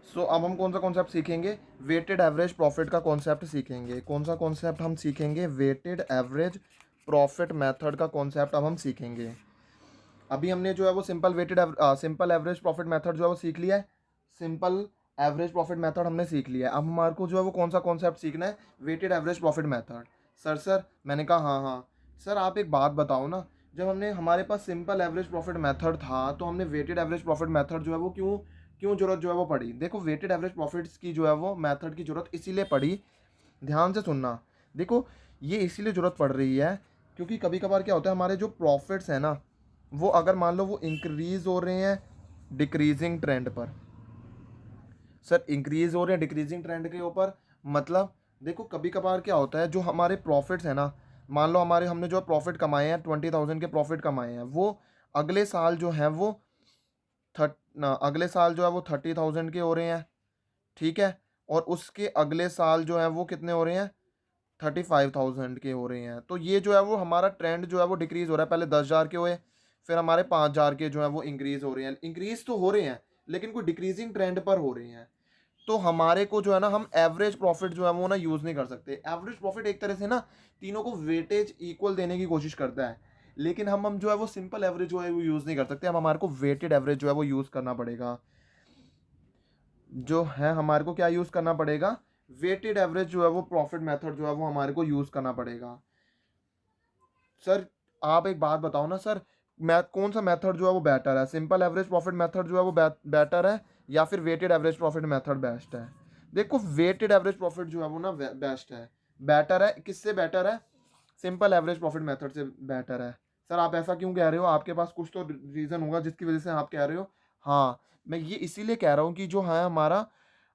सो अब हम कौन सा कॉन्सेप्ट सीखेंगे, वेटेड एवरेज प्रॉफिट का कॉन्सेप्ट सीखेंगे। कौन सा कॉन्सेप्ट हम सीखेंगे, वेटेड एवरेज प्रॉफिट मेथड का कॉन्सेप्ट अब हम सीखेंगे। अभी हमने जो है वो सिंपल एवरेज प्रॉफिट मेथड जो है वो सीख लिया है। सिंपल एवरेज प्रॉफिट मेथड हमने सीख लिया है। अब हमारे को जो है वो कौन सा कॉन्सेप्ट सीखना है, weighted average profit method. Sir मैंने कहा हाँ हाँ। सर आप एक बात बताओ ना, जब हमने हमारे पास सिंपल एवरेज प्रॉफिट मेथड था तो हमने वेटेड एवरेज प्रॉफिट मेथड जो है वो क्यों क्यों जरूरत जो है वो पड़ी। देखो वेटेड एवरेज प्रॉफिट्स की जो है वो मेथड की जरूरत इसीलिए पड़ी, ध्यान से सुनना। देखो ये इसीलिए ज़रूरत पड़ रही है क्योंकि कभी कभार क्या होता है, हमारे जो प्रॉफिट्स हैं ना, वो अगर मान लो वो इंक्रीज हो रहे हैं डिक्रीजिंग ट्रेंड पर। सर इंक्रीज हो रहे हैं डिक्रीजिंग ट्रेंड के ऊपर, मतलब देखो कभी कभार क्या होता है, जो हमारे प्रॉफिट्स हैं ना, मान लो हमारे हमने जो प्रॉफिट कमाए हैं 20,000 के प्रॉफिट कमाए हैं, वो अगले साल जो है वो अगले साल जो है वो 30,000 के हो रहे हैं, ठीक है। और उसके अगले साल जो है वो कितने हो रहे हैं, 35,000 के हो रहे हैं। तो ये जो है वो हमारा ट्रेंड जो है वो डिक्रीज हो रहा है। पहले 10,000 के हुए, फिर हमारे 5,000 के जो है वो इंक्रीज हो रहे हैं। इंक्रीज तो हो रहे हैं लेकिन कोई डिक्रीजिंग ट्रेंड पर हो रहे हैं। तो हमारे को जो है ना, हम एवरेज प्रॉफिट जो है वो ना यूज़ नहीं कर सकते। एवरेज प्रॉफिट एक तरह से ना तीनों को वेटेज इक्वल देने की कोशिश करता है, लेकिन हम जो है वो सिंपल एवरेज जो है वो यूज़ नहीं कर सकते। हम हमारे को वेटेड एवरेज जो है वो यूज़ करना पड़ेगा। जो है हमारे को क्या यूज़ करना पड़ेगा, वेटेड एवरेज जो है वो प्रॉफिट मेथड जो है वो हमारे को यूज़ करना पड़ेगा। सर आप एक बात बताओ ना सर, कौन सा मेथड जो है वो बेटर है, सिंपल एवरेज प्रॉफिट मेथड जो है वो बेटर है या फिर weighted average profit method best है। देखो वेटेड एवरेज प्रॉफिट जो है वो ना बेस्ट है, बेटर है। किससे बेटर है, सिंपल एवरेज प्रॉफिट मेथड से बेटर है। सर आप ऐसा क्यों कह रहे हो, आपके पास कुछ तो रीज़न होगा जिसकी वजह से आप कह रहे हो। हाँ मैं ये इसीलिए कह रहा हूँ कि जो है हमारा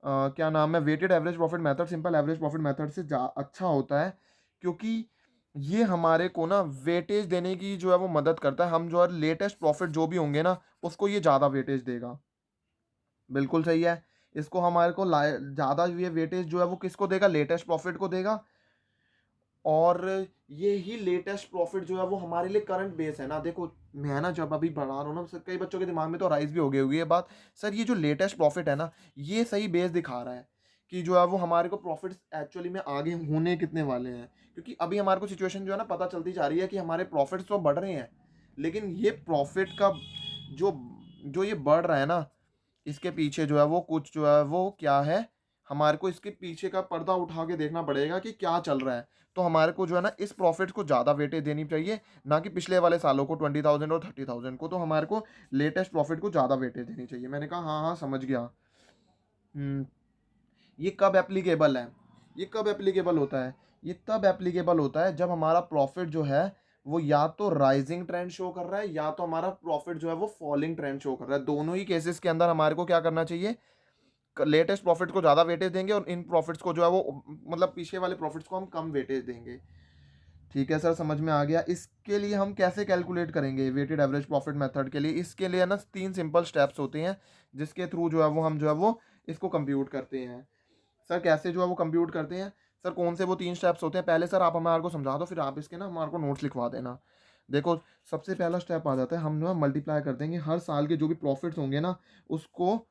क्या नाम है, weighted average profit method simple average profit method से अच्छा होता है, क्योंकि ये हमारे को ना वेटेज देने की जो है वो मदद करता है। हम जो है लेटेस्ट प्रॉफिट जो भी होंगे ना, उसको ये ज़्यादा वेटेज देगा। बिल्कुल सही है। इसको हमारे को ज़्यादा ये वेटेज जो है वो किसको देगा, लेटेस्ट प्रॉफिट को देगा। और ये ही लेटेस्ट प्रॉफिट जो है वो हमारे लिए करंट बेस है ना। देखो मैं ना जब अभी पढ़ा रहा हूँ ना, कई बच्चों के दिमाग में तो राइज भी हो गई होगी ये बात। सर ये जो लेटेस्ट प्रॉफिट है ना, ये सही बेस दिखा रहा है कि जो है वो हमारे को प्रॉफिट्स एक्चुअली में आगे होने कितने वाले हैं। क्योंकि अभी हमारे को सिचुएशन जो है ना पता चलती जा रही है कि हमारे प्रॉफिट्स तो बढ़ रहे हैं, लेकिन ये प्रॉफिट का जो जो ये बढ़ रहा है ना, इसके पीछे जो है वो कुछ जो है वो क्या है, हमारे को इसके पीछे का पर्दा उठा के देखना पड़ेगा कि क्या चल रहा है। तो हमारे को जो है ना इस प्रॉफिट को ज़्यादा वेटेज देनी चाहिए, ना कि पिछले वाले सालों को 20,000 और 30,000 को। तो हमारे को लेटेस्ट प्रॉफिट को ज़्यादा वेटेज देनी चाहिए। मैंने कहा हाँ हाँ समझ गया। हम्म, ये कब एप्लीकेबल है, ये कब एप्लीकेबल होता है, ये तब एप्लीकेबल होता है जब हमारा प्रॉफिट जो है वो या तो राइजिंग ट्रेंड शो कर रहा है या तो हमारा प्रॉफिट जो है वो फॉलिंग ट्रेंड शो कर रहा है। दोनों ही केसेस के अंदर हमारे को क्या करना चाहिए, लेटेस्ट प्रॉफिट को ज़्यादा वेटेज देंगे और इन प्रॉफिट्स को जो है वो मतलब पीछे वाले प्रॉफिट्स को हम कम वेटेज देंगे। ठीक है सर समझ में आ गया। इसके लिए हम कैसे कैलकुलेट करेंगे वेटेड एवरेज प्रॉफिट मेथड के लिए, इसके लिए ना 3 सिंपल स्टेप्स होते हैं जिसके थ्रू जो है वो हम जो है वो इसको कंप्यूट करते हैं। सर कैसे जो है वो कंप्यूट करते हैं, सर कौन से वो 3 स्टेप्स होते हैं, पहले सर आप हमारे को समझा दो, फिर आप इसके ना हमारे को नोट्स लिखवा देना। देखो सबसे पहला स्टेप आ जाता है, हम जो है मल्टीप्लाई कर देंगे हर साल के जो भी प्रॉफिट्स होंगे ना उसको।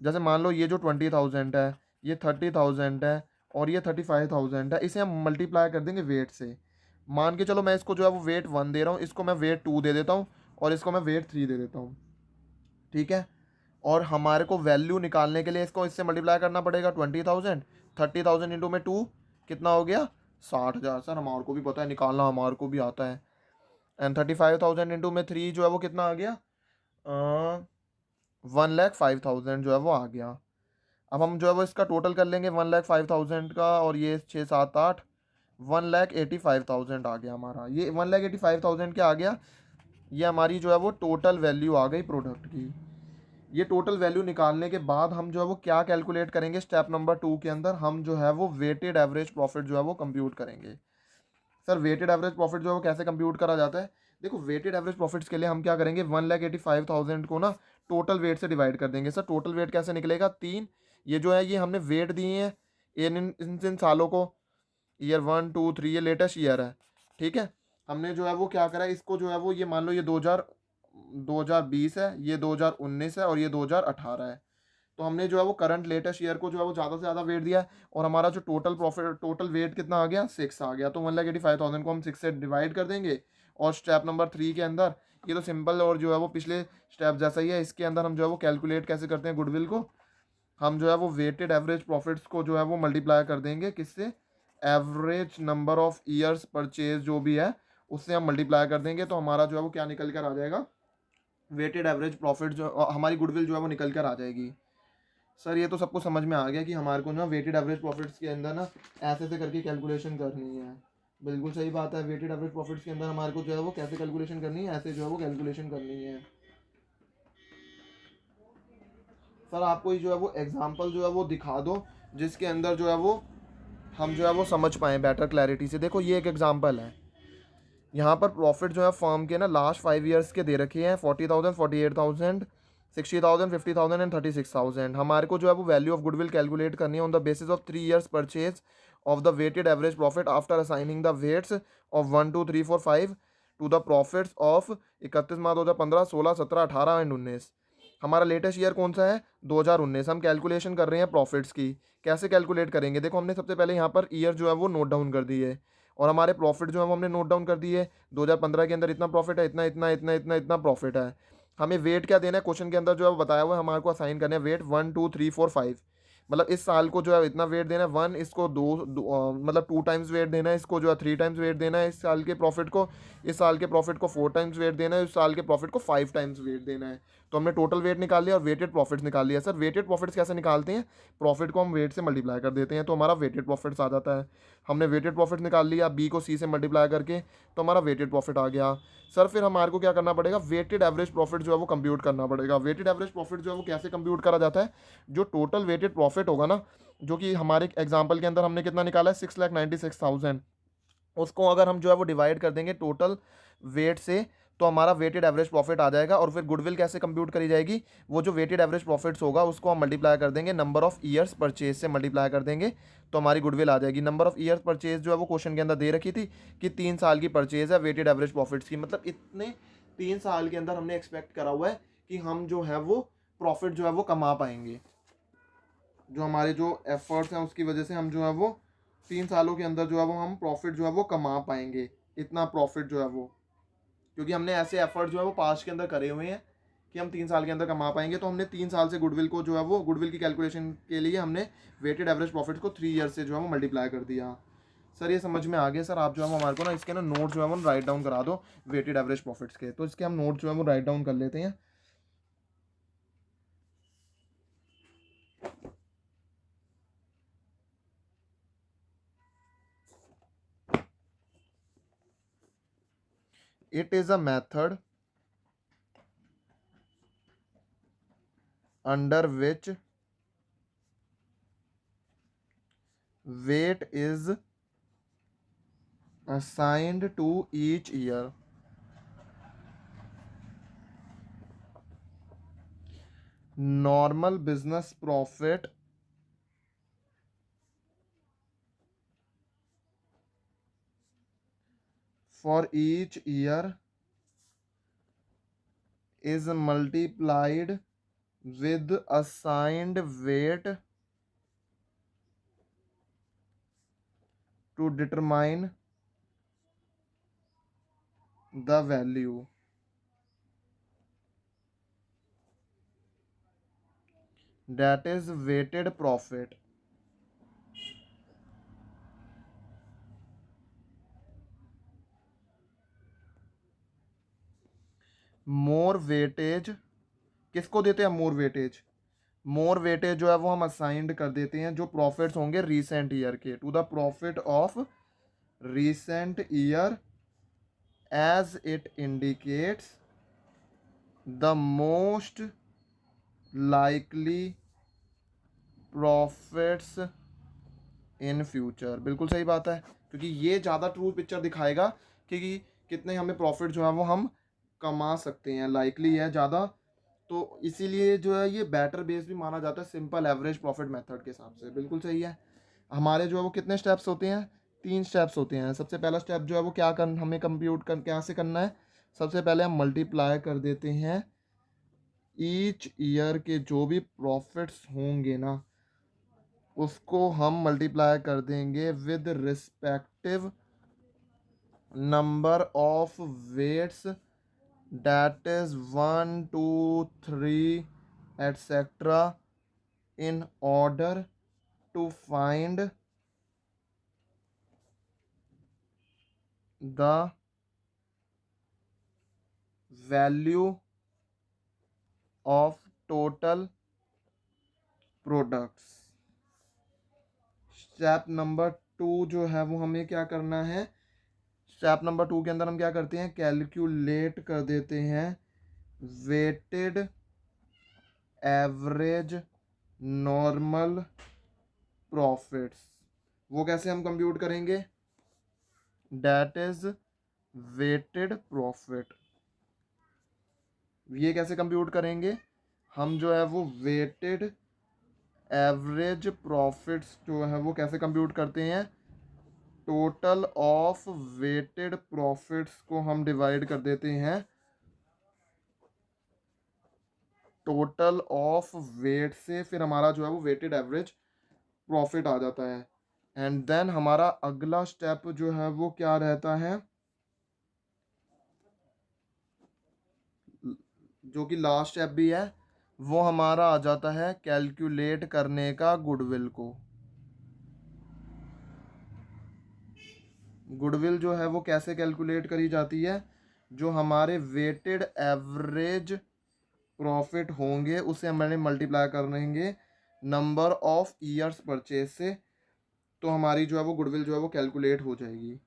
जैसे मान लो ये जो 20,000 है, ये 30,000 है और ये 35,000 है, इसे हम मल्टीप्लाई कर देंगे वेट से। मान के चलो मैं इसको जो है वो वेट 1 दे रहा हूँ, इसको मैं वेट 2 दे देता हूँ और इसको मैं वेट 3 दे देता हूँ, ठीक है। और हमारे को वैल्यू निकालने के लिए इसको इससे मल्टीप्लाई करना पड़ेगा 20,000, 30,000 इंटू में 2 कितना हो गया, 60,000। सर हमारे को भी पता है निकालना, हमारे को भी आता है। एंड 35,000 इंटू में 3 जो है वो कितना आ गया, 1,05,000 जो है वो आ गया। अब हम जो है वो इसका टोटल कर लेंगे 1,05,000 का, और ये 6 7 8, 1,85,000 आ गया हमारा। ये 1,85,000 क्या आ गया, ये हमारी जो है वो टोटल वैल्यू आ गई प्रोडक्ट की। ये टोटल वैल्यू निकालने के बाद हम जो है वो क्या कैलकुलेट करेंगे, स्टेप नंबर 2 के अंदर हम जो है वो वेटेड एवरेज प्रॉफिट जो है वो कंप्यूट करेंगे। सर वेटेड एवरेज प्रॉफिट जो है वो कैसे कंप्यूट करा जाता है, देखो वेटेड एवरेज प्रॉफिट्स के लिए हम क्या करेंगे, 1,85,000 को ना टोटल वेट से डिवाइड कर देंगे। सर टोटल वेट कैसे निकलेगा, 3, ये जो है ये हमने वेट दिए हैं इन सालों को, ईयर 1 2 3, ये लेटेस्ट ईयर है, ठीक है। हमने जो है वो क्या करा, इसको जो है वो ये मान लो ये 2020 है, ये 2019 है और ये 2018 है, तो हमने जो है वो करंट लेटेस्ट ईयर को जो है वो ज़्यादा से ज़्यादा वेट दिया है, और हमारा जो टोटल प्रॉफिट टोटल वेट कितना आ गया, 6 आ गया। तो 1,85,000 को हम 6 से डिवाइड कर देंगे, और स्टेप नंबर 3 के अंदर, ये तो सिंपल और जो है वो पिछले स्टेप जैसा ही है, इसके अंदर हम जो है वो कैलकुलेट कैसे करते हैं गुडविल को, हम जो है वो वेटेड एवरेज प्रॉफिट्स को जो है वो मल्टीप्लाई कर देंगे किससे, average number of years purchase जो भी है उससे हम मल्टीप्लाई कर देंगे, तो हमारा जो है वो क्या निकल कर आ जाएगा, वेटेड एवरेज प्रॉफिट जो हमारी गुडविल जो है वो निकल कर आ जाएगी। सर ये तो सबको समझ में आ गया कि हमारे को ना वेटेड एवरेज प्रॉफिट्स के अंदर ना ऐसे ऐसे करके कैलकुलेशन करनी है। बिल्कुल सही बात है, वेटेड एवरेज प्रॉफिट्स के अंदर हमारे को जो है वो कैसे कैलकुलेशन करनी है, ऐसे जो है वो कैलकुलेशन करनी है। सर आप कोई जो है वो एग्जांपल जो है वो दिखा दो जिसके अंदर जो है वो हम जो है वो समझ पाएँ बेटर क्लैरिटी से। देखो ये एक एग्जांपल है, यहाँ पर प्रॉफिट जो है फर्म के ना लास्ट 5 ईयर्स के दे रखे हैं, 40,000, 48,000, 60,000, 50,000 एंड 36,000। हमारे को जो है वो वैल्यू ऑफ गुडविल कैलकुलेट करनी है on the basis of 3 years purchase of the weighted average profit after assigning the weights of 1, 2, 3, 4, 5 to the profits of 31 March 2015, 16, 17, 18 and 19। हमारा लेटेस्ट ईयर कौन सा है, 2019। हम कैलकुलेशन कर रहे हैं प्रॉफिट्स की, कैसे कैलकुलेट करेंगे, देखो हमने सबसे पहले यहाँ पर ईयर जो है वो नोट डाउन कर दी है, और हमारे प्रॉफिट जो है वो हमने नोट डाउन कर दी है। 2015 के अंदर इतना प्रॉफिट है, इतना इतना इतना इतना इतना प्रॉफिट है। हमें वेट क्या देना है, क्वेश्चन के अंदर जो है वो बताया हुआ है, हमारे को असाइन करना है वेट 1, 2, 3, 4, 5। मतलब इस साल को जो है इतना वेट देना है, वन इसको मतलब 2 टाइम्स वेट देना है, इसको जो है 3 टाइम्स वेट देना है इस साल के प्रॉफिट को, इस साल के प्रॉफिट को 4 टाइम्स वेट देना है, इस साल के प्रॉफिट को 5 टाइम्स वेट देना है। तो हमने टोटल वेट निकाल लिया और वेटेड प्रॉफिट्स निकाल लिया। सर वेटेड प्रॉफिट्स कैसे निकालते हैं, प्रॉफिट को हम वेट से मल्टीप्लाई कर देते हैं तो हमारा वेटेड प्रॉफिट्स आ जाता है। हमने वेटेड प्रॉफिट निकाल लिया, बी को सी से मल्टीप्लाई करके, तो हमारा वेटेड प्रॉफिट आ गया। सर फिर हमारे को क्या करना पड़ेगा, वेटेड एवरेज प्रॉफिट जो है वो कंप्यूट करना पड़ेगा। वेटेड एवरेज प्रॉफिट जो है वो कैसे कंप्यूट करा जाता है, जो टोटल वेटेड प्रॉफिट होगा ना, जो कि हमारे एग्जाम्पल के अंदर हमने कितना निकाला है, 6,96,000, उसको अगर हम जो है वो डिवाइड कर देंगे टोटल वेट से, तो हमारा वेटेड एवरेज प्रॉफिट आ जाएगा। और फिर गुडविल कैसे कंप्यूट करी जाएगी, वो जो वेटेड एवरेज प्रॉफिट्स होगा उसको हम मल्टीप्लाई कर देंगे नंबर ऑफ ईयर्स परचेज से मल्टीप्लाई कर देंगे, तो हमारी गुडविल आ जाएगी। नंबर ऑफ ईयर्स परचेज जो है वो क्वेश्चन के अंदर दे रखी थी कि 3 साल की परचेज है वेटेड एवरेज प्रॉफिट्स की, मतलब इतने 3 साल के अंदर हमने एक्सपेक्ट करा हुआ है कि हम जो है वो प्रॉफिट जो है वो कमा पाएंगे। जो हमारे जो एफर्ट्स हैं उसकी वजह से हम जो है वो 3 सालों के अंदर जो है वो हम प्रॉफिट जो है वो कमा पाएंगे, इतना प्रॉफिट जो है वो, क्योंकि हमने ऐसे एफर्ट जो है वो पास्ट के अंदर करे हुए हैं कि हम 3 साल के अंदर कमा पाएंगे। तो हमने 3 साल से गुडविल को जो है वो गुडविल की कैलकुलेशन के लिए हमने वेटेड एवरेज प्रॉफिट को 3 ईयर से जो है वो मल्टीप्लाई कर दिया। सर ये समझ में आ गया। सर आप जो है वो हमारे को ना इसके ना नोट जो है वो राइट डाउन करा दो वेटेड एवरेज प्रॉफिट्स के, तो इसके हम नोट जो है वो राइट डाउन कर लेते हैं। It is a method under which weight is assigned to each year. Normal business profit for each year is multiplied with assigned weight to determine the value. That is weighted profit. More weightage किसको देते हैं, more weightage, more weightage जो है वो हम assigned कर देते हैं जो प्रॉफिट्स होंगे रीसेंट ईयर के, to the profit of recent year as it indicates the most likely profits in future। बिल्कुल सही बात है, क्योंकि ये ज़्यादा ट्रू पिक्चर दिखाएगा कि कितने हमें प्रॉफिट जो है वो हम कमा सकते हैं, लाइकली है ज़्यादा। तो इसीलिए जो है ये बेटर बेस भी माना जाता है सिंपल एवरेज प्रॉफिट मेथड के हिसाब से। बिल्कुल सही है। हमारे जो है वो कितने स्टेप्स होते हैं, 3 स्टेप्स होते हैं। सबसे पहला स्टेप जो है वो क्या हमें कंप्यूट कर क्या से करना है, सबसे पहले हम मल्टीप्लाई कर देते हैं ईच ईयर के जो भी प्रॉफिट्स होंगे ना, उसको हम मल्टीप्लाई कर देंगे with respective number of weights, that is 1 2 3 etc. in order to find the value of total products. Step number 2 जो है वो हमें क्या करना है, स्टेप नंबर 2 के अंदर हम क्या करते हैं, कैलकुलेट कर देते हैं वेटेड एवरेज नॉर्मल प्रॉफिट्स। वो कैसे हम कंप्यूट करेंगे, डेट इज वेटेड प्रॉफिट। ये कैसे कंप्यूट करेंगे, हम जो है वो वेटेड एवरेज प्रॉफिट्स जो है वो कैसे कंप्यूट करते हैं, टोटल ऑफ वेटेड प्रॉफिट्स को हम डिवाइड कर देते हैं टोटल ऑफ वेट से, फिर हमारा जो है वो वेटेड एवरेज प्रॉफिट आ जाता है। एंड देन हमारा अगला स्टेप जो है वो क्या रहता है, जो कि लास्ट स्टेप भी है, वो हमारा आ जाता है कैलकुलेट करने का गुडविल को। गुडविल जो है वो कैसे कैलकुलेट करी जाती है, जो हमारे वेटेड एवरेज प्रॉफिट होंगे उसे हमारे मल्टीप्लाई कर लेंगे नंबर ऑफ ईयर्स परचेज से, तो हमारी जो है वो गुडविल जो है वो कैलकुलेट हो जाएगी।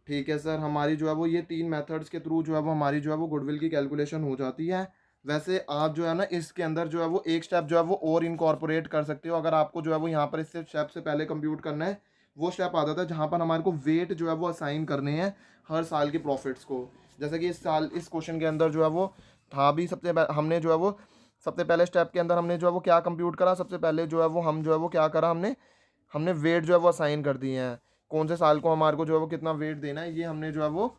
ठीक है सर, हमारी जो है वो ये 3 मेथड्स के थ्रू जो है वो हमारी जो है वो गुडविल की कैलकुलेशन हो जाती है। वैसे आप जो है ना इसके अंदर जो है वो एक स्टेप जो है वो और इनकॉर्पोरेट कर सकते हो, अगर आपको जो है वो यहाँ पर इससे स्टेप से पहले कंप्यूट करना है, वो स्टेप आ जाता है जहाँ पर हमारे को वेट जो है वो असाइन करने हैं हर साल के प्रॉफिट्स को। जैसे कि इस साल इस क्वेश्चन के अंदर जो है वो था भी, हमने जो है वो सबसे पहले स्टेप के अंदर हमने जो है वो क्या कंप्यूट करा, सबसे पहले जो है वो हम जो है वो क्या करा, हमने वेट जो है वो असाइन कर दिए हैं, कौन से साल को हमारे को जो है वो कितना वेट देना है, ये हमने जो है वो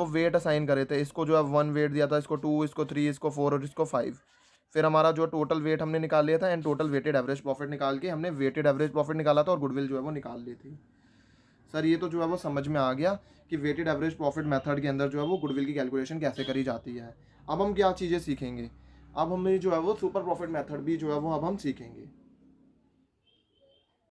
वेट असाइन करे थे। इसको जो है 1 वेट दिया था, इसको 2, इसको 3, इसको 4 और इसको 5। फिर हमारा जो टोटल वेट हमने निकाल लिया था and total weighted average profit निकाल के हमने वेटेड एवरेज प्रॉफिट निकाला था और गुडविल जो है वो निकाल ली थी। सर ये तो जो है वो समझ में आ गया कि वेटेड एवरेज प्रॉफिट मेथड के अंदर जो है वो गुडविल की कैलकुलेशन कैसे करी जाती है। अब हम क्या चीज़ें सीखेंगे, अब हमें जो है वो सुपर प्रॉफिट मेथड भी जो है वो अब हम सीखेंगे।